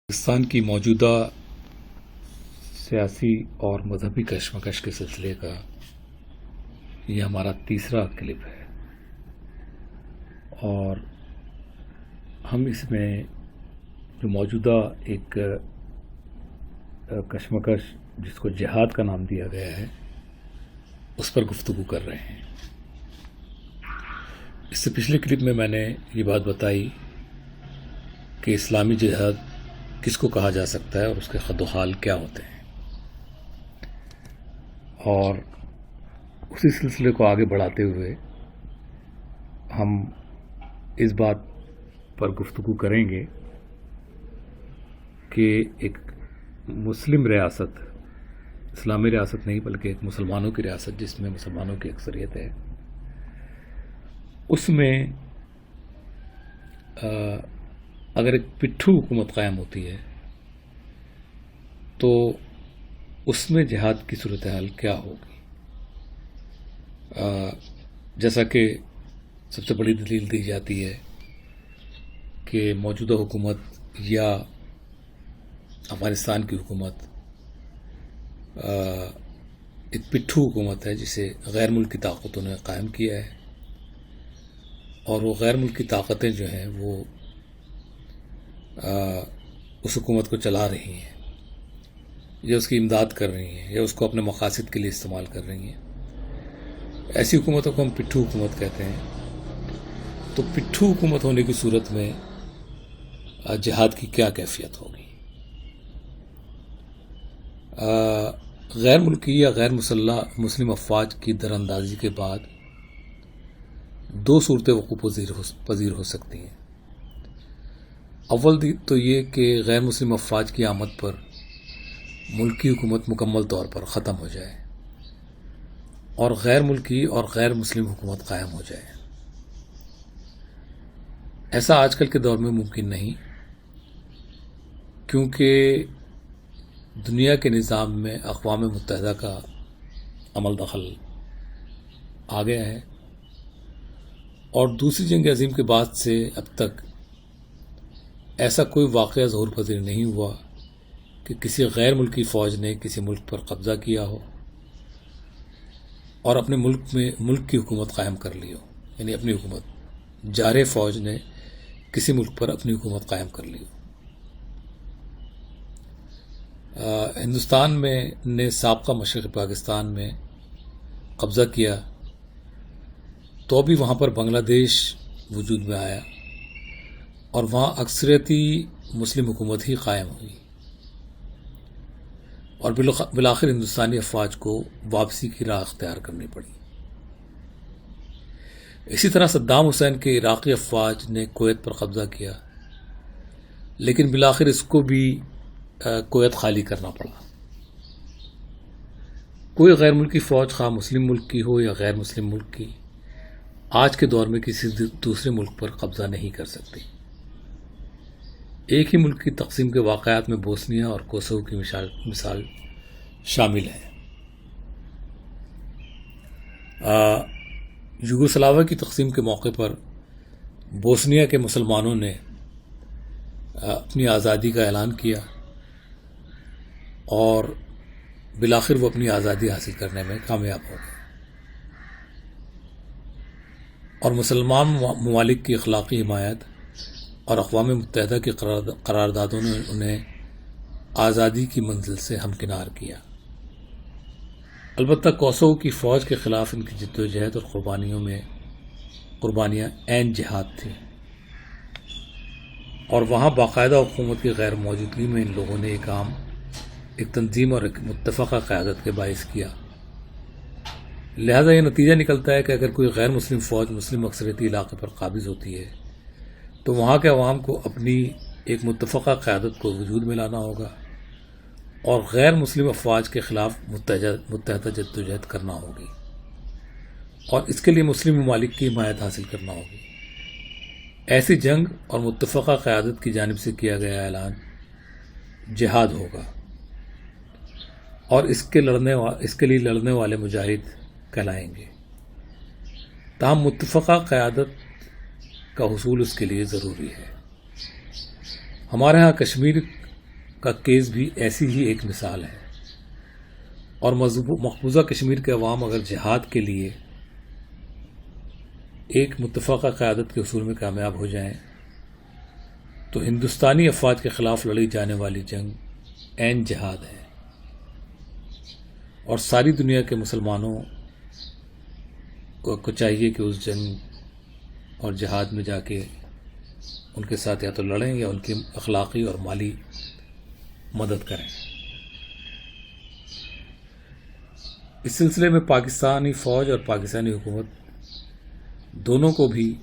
پاکستان کی موجودہ سیاسی اور مذہبی کشمکش کے سلسلے کا یہ ہمارا تیسرا کلپ ہے، اور ہم اس میں جو موجودہ ایک کشمکش جس کو جہاد کا نام دیا گیا ہے اس پر گفتگو کر رہے ہیں۔ اس سے پچھلے کلپ میں نے یہ بات بتائی کہ اسلامی جہاد کس کو کہا جا سکتا ہے اور اس کے خد و خال کیا ہوتے ہیں، اور اسی سلسلے کو آگے بڑھاتے ہوئے ہم اس بات پر گفتگو کریں گے کہ ایک مسلم ریاست، اسلامی ریاست نہیں بلکہ ایک مسلمانوں کی ریاست جس میں مسلمانوں کی اکثریت ہے، اس میں اگر ایک پٹھو حکومت قائم ہوتی ہے تو اس میں جہاد کی صورتحال کیا ہوگی۔ جیسا کہ سب سے بڑی دلیل دی جاتی ہے کہ موجودہ حکومت یا افغانستان کی حکومت ایک پٹھو حکومت ہے جسے غیر ملکی طاقتوں نے قائم کیا ہے، اور وہ غیر ملکی طاقتیں جو ہیں وہ اس حکومت کو چلا رہی ہیں یا اس کی امداد کر رہی ہیں یا اس کو اپنے مقاصد کے لیے استعمال کر رہی ہیں۔ ایسی حکومتوں کو ہم پٹھو حکومت کہتے ہیں۔ تو پٹھو حکومت ہونے کی صورت میں جہاد کی کیا کیفیت ہوگی؟ غیر ملکی یا غیر مسلح مسلم افواج کی دراندازی کے بعد دو صورتیں وقوع پذیر ہو سکتی ہیں۔ اول تو یہ کہ غیر مسلم افواج کی آمد پر ملکی حکومت مکمل طور پر ختم ہو جائے اور غیر ملکی اور غیر مسلم حکومت قائم ہو جائے۔ ایسا آج کل کے دور میں ممکن نہیں، کیونکہ دنیا کے نظام میں اقوام متحدہ کا عمل دخل آ گیا ہے، اور دوسری جنگ عظیم کے بعد سے اب تک ایسا کوئی واقعہ ظہور پذیر نہیں ہوا کہ کسی غیر ملکی فوج نے کسی ملک پر قبضہ کیا ہو اور اپنے ملک میں ملک کی حکومت قائم کر لی ہو، یعنی اپنی حکومت جارح فوج نے کسی ملک پر اپنی حکومت قائم کر لی ہو۔ ہندوستان میں نے سابقہ مشرقی پاکستان میں قبضہ کیا تو بھی وہاں پر بنگلہ دیش وجود میں آیا اور وہاں اکثریتی مسلم حکومت ہی قائم ہوئی، اور بالآخر ہندوستانی افواج کو واپسی کی راہ اختیار کرنی پڑی۔ اسی طرح صدام حسین کے عراقی افواج نے کویت پر قبضہ کیا، لیکن بالآخر اس کو بھی کویت خالی کرنا پڑا۔ کوئی غیر ملکی فوج خواہ مسلم ملک کی ہو یا غیر مسلم ملک کی، آج کے دور میں کسی دوسرے ملک پر قبضہ نہیں کر سکتی۔ ایک ہی ملک کی تقسیم کے واقعات میں بوسنیا اور کوسوو کی مثال شامل ہے۔ یوگوسلاویا کی تقسیم کے موقع پر بوسنیا کے مسلمانوں نے اپنی آزادی کا اعلان کیا اور بالآخر وہ اپنی آزادی حاصل کرنے میں کامیاب ہو گئے، اور مسلمان ممالک کی اخلاقی حمایت اور اقوام متحدہ کی قراردادوں نے انہیں آزادی کی منزل سے ہمکنار کیا۔ البتہ کوسوو کی فوج کے خلاف ان کی جدوجہد اور قربانیاں عین جہاد تھیں، اور وہاں باقاعدہ حکومت کی غیر موجودگی میں ان لوگوں نے ایک تنظیم اور ایک متفقہ قیادت کے باعث کیا۔ لہذا یہ نتیجہ نکلتا ہے کہ اگر کوئی غیر مسلم فوج مسلم اکثریتی علاقے پر قابض ہوتی ہے تو وہاں کے عوام کو اپنی ایک متفقہ قیادت کو وجود میں لانا ہوگا اور غیر مسلم افواج کے خلاف متحدہ جدوجہد کرنا ہوگی، اور اس کے لیے مسلم ممالک کی حمایت حاصل کرنا ہوگی۔ ایسی جنگ اور متفقہ قیادت کی جانب سے کیا گیا اعلان جہاد ہوگا، اور اس کے لیے لڑنے والے مجاہد کہلائیں گے۔ تاہم متفقہ قیادت کا حصول اس کے لیے ضروری ہے۔ ہمارے ہاں کشمیر کا کیس بھی ایسی ہی ایک مثال ہے، اور مقبوضہ کشمیر کے عوام اگر جہاد کے لیے ایک متفقہ قیادت کے اصول میں کامیاب ہو جائیں تو ہندوستانی افواج کے خلاف لڑی جانے والی جنگ عین جہاد ہے، اور ساری دنیا کے مسلمانوں کو چاہیے کہ اس جنگ اور جہاد میں جا کے ان کے ساتھ یا تو لڑیں یا ان کی اخلاقی اور مالی مدد کریں۔ اس سلسلے میں پاکستانی فوج اور پاکستانی حکومت دونوں کو بھی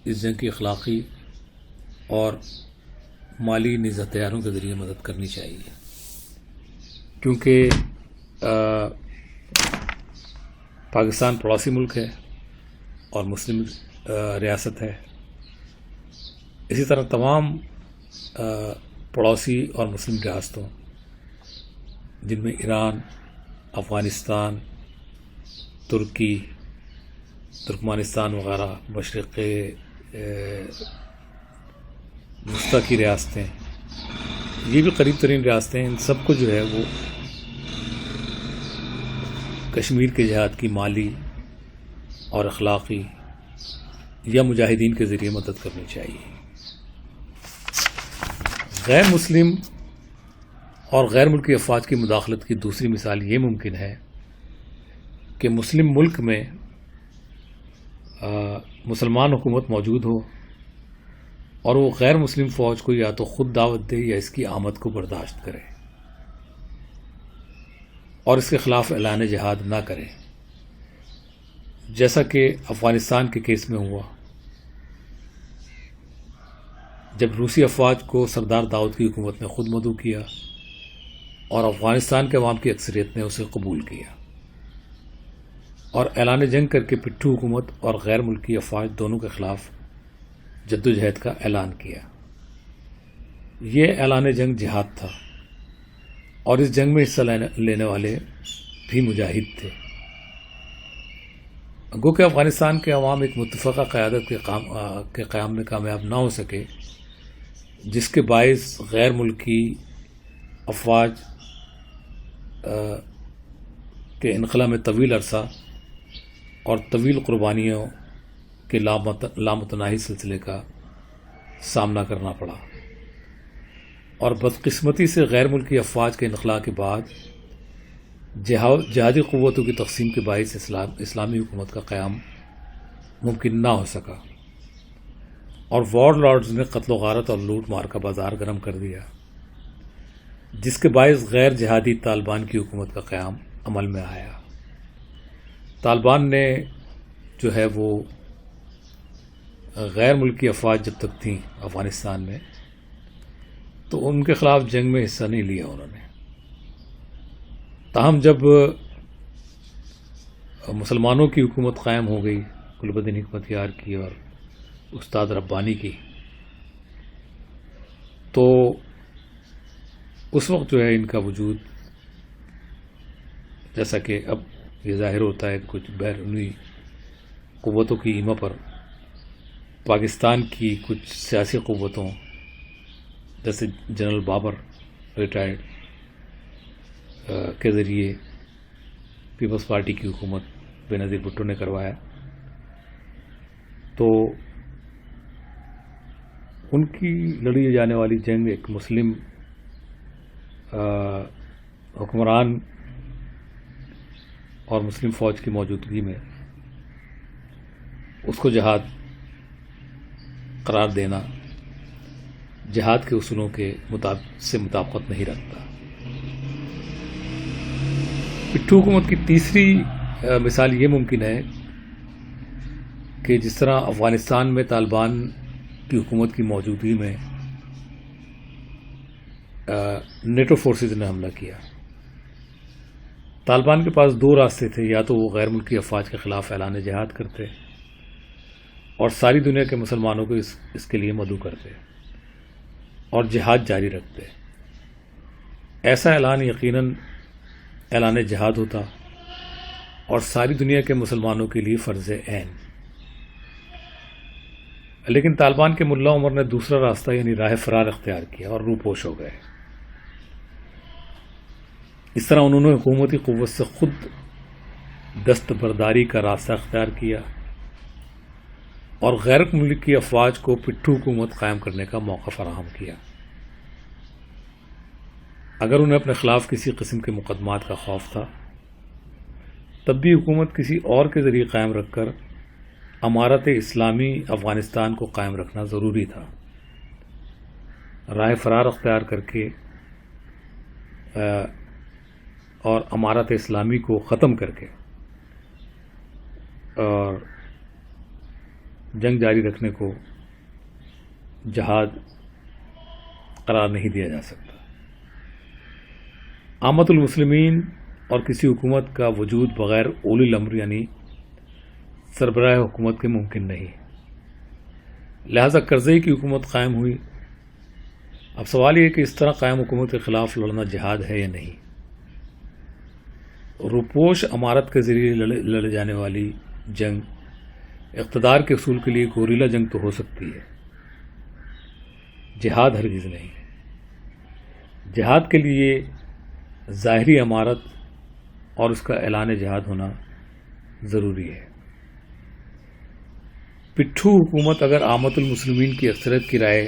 اس جنگ کی اخلاقی اور مالی نیز ہتھیاروں کے ذریعے مدد کرنی چاہیے، کیونکہ پاکستان پڑوسی ملک ہے اور مسلم ریاست ہے۔ اسی طرح تمام پڑوسی اور مسلم ریاستوں جن میں ایران، افغانستان، ترکی، ترکمانستان وغیرہ، مشرق وسطیٰ کی ریاستیں، یہ بھی قریب ترین ریاستیں، ان سب کو جو ہے وہ کشمیر کے جہاد کی مالی اور اخلاقی یا مجاہدین کے ذریعے مدد کرنی چاہیے۔ غیر مسلم اور غیر ملکی افواج کی مداخلت کی دوسری مثال یہ ممکن ہے کہ مسلم ملک میں مسلمان حکومت موجود ہو اور وہ غیر مسلم فوج کو یا تو خود دعوت دے یا اس کی آمد کو برداشت کرے اور اس کے خلاف اعلان جہاد نہ کرے، جیسا کہ افغانستان کے کیس میں ہوا جب روسی افواج کو سردار داؤد کی حکومت نے خود مدعو کیا اور افغانستان کے عوام کی اکثریت نے اسے قبول کیا اور اعلان جنگ کر کے پٹھو حکومت اور غیر ملکی افواج دونوں کے خلاف جدوجہد کا اعلان کیا۔ یہ اعلان جنگ جہاد تھا اور اس جنگ میں حصہ لینے والے بھی مجاہد تھے۔ گو کہ افغانستان کے عوام ایک متفقہ قیادت کے قیام میں کامیاب نہ ہو سکے، جس کے باعث غیر ملکی افواج کے انخلا میں طویل عرصہ اور طویل قربانیوں کے لامتناہی سلسلے کا سامنا کرنا پڑا، اور بدقسمتی سے غیر ملکی افواج کے انخلا کے بعد جہادی قوتوں کی تقسیم کے باعث اسلامی حکومت کا قیام ممکن نہ ہو سکا، اور وار لارڈز نے قتل و غارت اور لوٹ مار کا بازار گرم کر دیا، جس کے باعث غیر جہادی طالبان کی حکومت کا قیام عمل میں آیا۔ طالبان نے جو ہے وہ غیر ملکی افواج جب تک تھیں افغانستان میں تو ان کے خلاف جنگ میں حصہ نہیں لیا انہوں نے، تاہم جب مسلمانوں کی حکومت قائم ہو گئی قلب الدین حکمت یار کی اور استاد ربانی کی، تو اس وقت جو ہے ان کا وجود، جیسا کہ اب یہ ظاہر ہوتا ہے کچھ بیرونی قوتوں کی ایما پر پاکستان کی کچھ سیاسی قوتوں جیسے جنرل بابر ریٹائرڈ کے ذریعے پیپلز پارٹی کی حکومت بے نظیر بھٹو نے کروایا، تو ان کی لڑی جانے والی جنگ ایک مسلم حکمران اور مسلم فوج کی موجودگی میں اس کو جہاد قرار دینا جہاد کے اصولوں کے سے مطابقت نہیں رکھتا۔ پٹھو حکومت کی تیسری مثال یہ ممکن ہے کہ جس طرح افغانستان میں طالبان کی حکومت کی موجودگی میں نیٹو فورسز نے حملہ کیا، طالبان کے پاس دو راستے تھے، یا تو وہ غیر ملکی افواج کے خلاف اعلان جہاد کرتے اور ساری دنیا کے مسلمانوں کو اس کے لیے مدعو کرتے اور جہاد جاری رکھتے۔ ایسا اعلان یقیناً اعلان جہاد ہوتا اور ساری دنیا کے مسلمانوں کے لیے فرض عین، لیکن طالبان کے ملا عمر نے دوسرا راستہ یعنی راہ فرار اختیار کیا اور روپوش ہو گئے۔ اس طرح انہوں نے حکومتی قوت سے خود دستبرداری کا راستہ اختیار کیا اور غیر ملکی افواج کو پٹھو حکومت قائم کرنے کا موقع فراہم کیا۔ اگر انہیں اپنے خلاف کسی قسم کے مقدمات کا خوف تھا تب بھی حکومت کسی اور کے ذریعے قائم رکھ کر امارت اسلامی افغانستان کو قائم رکھنا ضروری تھا۔ راہ فرار اختیار کر کے اور امارت اسلامی کو ختم کر کے اور جنگ جاری رکھنے کو جہاد قرار نہیں دیا جا سکتا۔ عامۃ المسلمین اور کسی حکومت کا وجود بغیر اولی الامر یعنی سربراہ حکومت کے ممکن نہیں، لہذا کرزئی کی حکومت قائم ہوئی۔ اب سوال یہ ہے کہ اس طرح قائم حکومت کے خلاف لڑنا جہاد ہے یا نہیں۔ روپوش امارت کے ذریعے لڑے جانے والی جنگ اقتدار کے حصول کے لیے گوریلا جنگ تو ہو سکتی ہے، جہاد ہرگز نہیں۔ جہاد کے لیے ظاہری امارت اور اس کا اعلان جہاد ہونا ضروری ہے۔ پٹھو حکومت اگر عامۃ المسلمین کی اکثریت کی رائے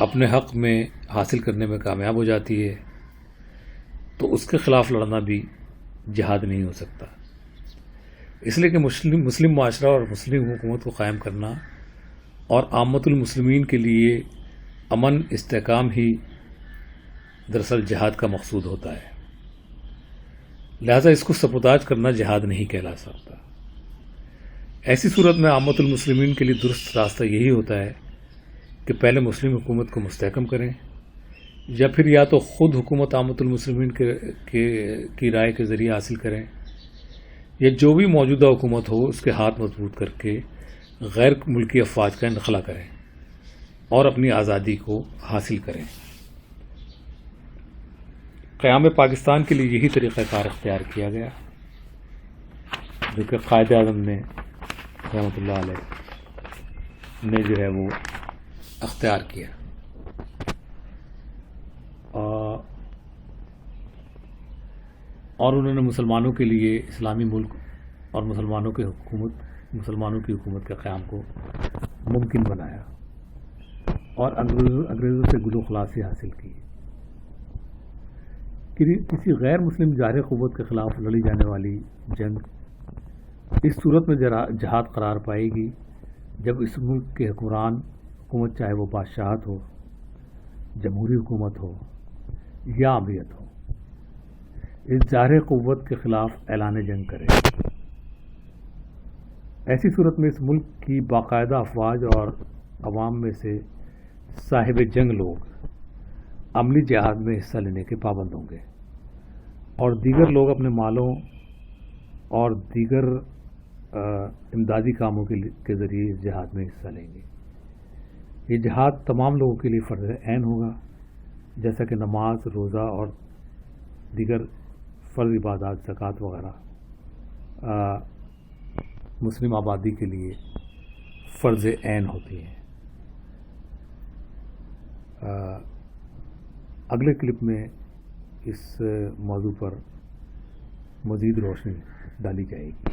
اپنے حق میں حاصل کرنے میں کامیاب ہو جاتی ہے تو اس کے خلاف لڑنا بھی جہاد نہیں ہو سکتا، اس لیے کہ مسلم معاشرہ اور مسلم حکومت کو قائم کرنا اور عامۃ المسلمین کے لیے امن استحکام ہی دراصل جہاد کا مقصود ہوتا ہے، لہذا اس کو سبوتاژ کرنا جہاد نہیں کہلا سکتا۔ ایسی صورت میں عامۃ المسلمین کے لیے درست راستہ یہی ہوتا ہے کہ پہلے مسلم حکومت کو مستحکم کریں، یا پھر یا تو خود حکومت عامۃ المسلمین کی رائے کے ذریعے حاصل کریں، یا جو بھی موجودہ حکومت ہو اس کے ہاتھ مضبوط کر کے غیر ملکی افواج کا انخلا کریں اور اپنی آزادی کو حاصل کریں۔ قیام پاکستان کے لیے یہی طریقہ کار اختیار کیا گیا جو کہ قائد اعظم نے رحمۃ اللہ علیہ نے جو ہے وہ اختیار کیا۔ اور انہوں نے مسلمانوں کے لیے اسلامی ملک اور مسلمانوں کی حکومت کے قیام کو ممکن بنایا اور انگریزوں سے گلو خلاصی حاصل کی۔ کسی غیر مسلم جارح قوت کے خلاف لڑی جانے والی جنگ اس صورت میں جہاد قرار پائے گی جب اس ملک کے حکومت چاہے وہ بادشاہت ہو، جمہوری حکومت ہو یا امریت ہو، اس جارح قوت کے خلاف اعلان جنگ کرے۔ ایسی صورت میں اس ملک کی باقاعدہ افواج اور عوام میں سے صاحب جنگ لوگ عملی جہاد میں حصہ لینے کے پابند ہوں گے اور دیگر لوگ اپنے مالوں اور دیگر امدادی کاموں کے ذریعے اس جہاد میں حصہ لیں گے۔ یہ جہاد تمام لوگوں کے لیے فرض عین ہوگا، جیسا کہ نماز، روزہ اور دیگر فرض عبادات، زکوٰۃ وغیرہ مسلم آبادی کے لیے فرض عین ہوتی ہیں۔ اگلے کلپ میں اس موضوع پر مزید روشنی ڈالی جائے گی۔